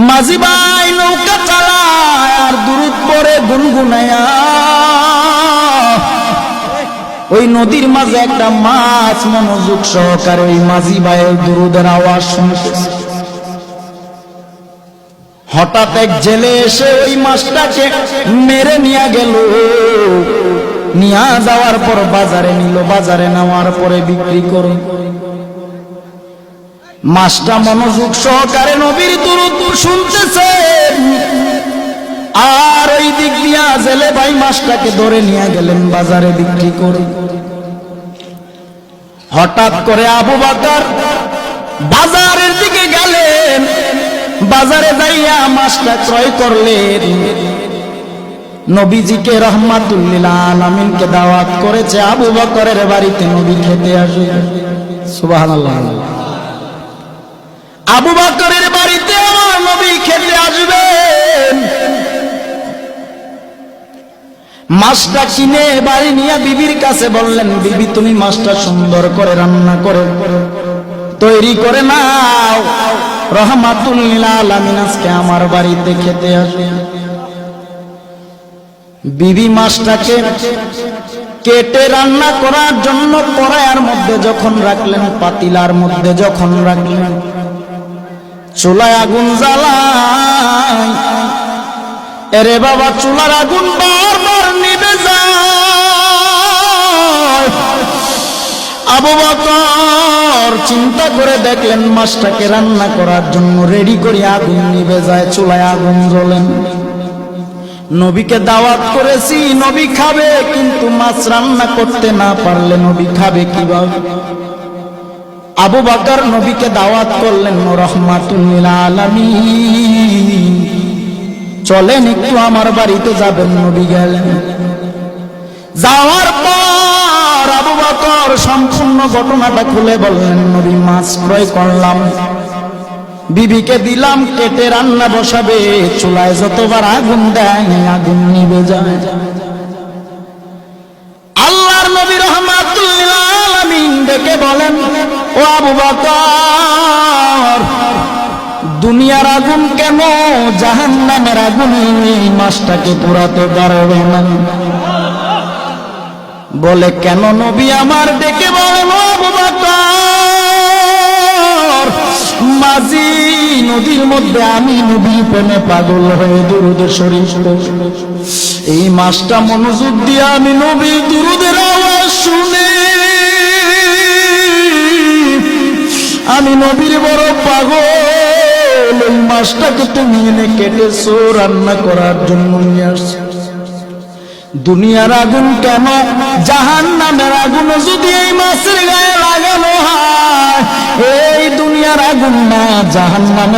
মাঝি ভাই নৌকা চালায় আর দুরুদ পড়ে গুনগুনায়া। ওই নদীর মাঝে একটা মাছ মনোযোগ সহকারে ওই মাঝি ভাইয়ের দুরুদের আওয়াজ শুনতেছে। হঠাৎ এক জেলে এসে ওই মাছটাকে মেরে নিয়ে গেল। নিয়ে যাওয়ার পর বাজারে নিল, বাজারে নেওয়ার পরে বিক্রি করে। মাছটা মনোযোগ সহকারে নবীর দুরূদ শুনতেছে, আর ওই দিক দিয়া জেলে ভাই মাছটাকে ধরে নিয়ে গেলেন বাজারে বিক্রি করে। হঠাৎ করে আবু বকর বাজারের দিকে গেলেন, বাজারে যাইয়া মাছটা ক্রয় করলেন। নবীজিকে রাহমাতুল লিল আলামিনকে দাওয়াত করেছে আবু বকরের বাড়িতে নবী খেতে আসবে। সুবহানাল্লাহ। আবু বকরের বাড়িতে আমার নবী খেতে আসবেন। মাছটা কিনে বাড়ি নিয়ে বিবির কাছে বললেন, বিবি তুমি মাছটা সুন্দর করে রান্না করে তৈরি করে নাও, রাহমাতুল লিল আলামিন আজকে আমার বাড়িতে খেতে আসবে। বিবি মাছটাকে কেটে রান্না করার জন্য কড়াইয়ের মধ্যে যখন রাখলেন, পাতিলার মধ্যে যখন রাখলেন, চুলায় আগুন জ্বালায়। এরে বাবা, চুলার আগুন বারবার নিভে যায়। আবু বকর চিন্তা করে দেখলেন মাছটাকে রান্না করার জন্য রেডি করে আগুন নিভে যায়, চুলায় আগুন জ্বলেন। নবীকে দাওয়াত করেছি, নবী খাবে, কিন্তু মাছ রান্না করতে না পারলে নবী খাবে কিভাবে? আবু বকর নবীকে দাওয়াত করলেন, রাহমাতুল লিল আলামিন চলেন একটু আমার বাড়িতে যাবেন। নবী গেলেন। যাওয়ার পর আবু বকর সম্পূর্ণ ঘটনাটা খুলে বললেন, নবী মাছ ক্রয় করলাম, বিবিকে দিলাম, কেটে রান্না বসাবে, চুলায় যতবার আগুন দেয় আগুন নিভে যায়। আল্লাহর নবী রাহমাতুল লিল আলামিন ডেকে বলেন, ও আবু বকর, দুনিয়ার আগুন কেন জাহান্নামের আগুন এই মাছটাকে পোড়াতে পারবে না? বলে কেন? নবী আমার ডেকে বলেন, ও আবু বকর, মাঝি নদীর মধ্যে আমি নবী প্রেমে পাগল হয়ে দুরূদ শরীফ এই মাছটা মনোযোগ দিয়ে আমি নবী দুরূদের আওয়াজ শুনে আমি নবীর বড় পাগল। এই মাছটাকে তুমি এনে কেটেছো, রান্না করার জন্য নিয়ে আসছো। দুনিয়ার আগুন কেন জাহান্নামের আগুন যদি এই মাছের গায়ে লাগানো হয়, এই দুনিয়ার আগুন না জাহান্নামের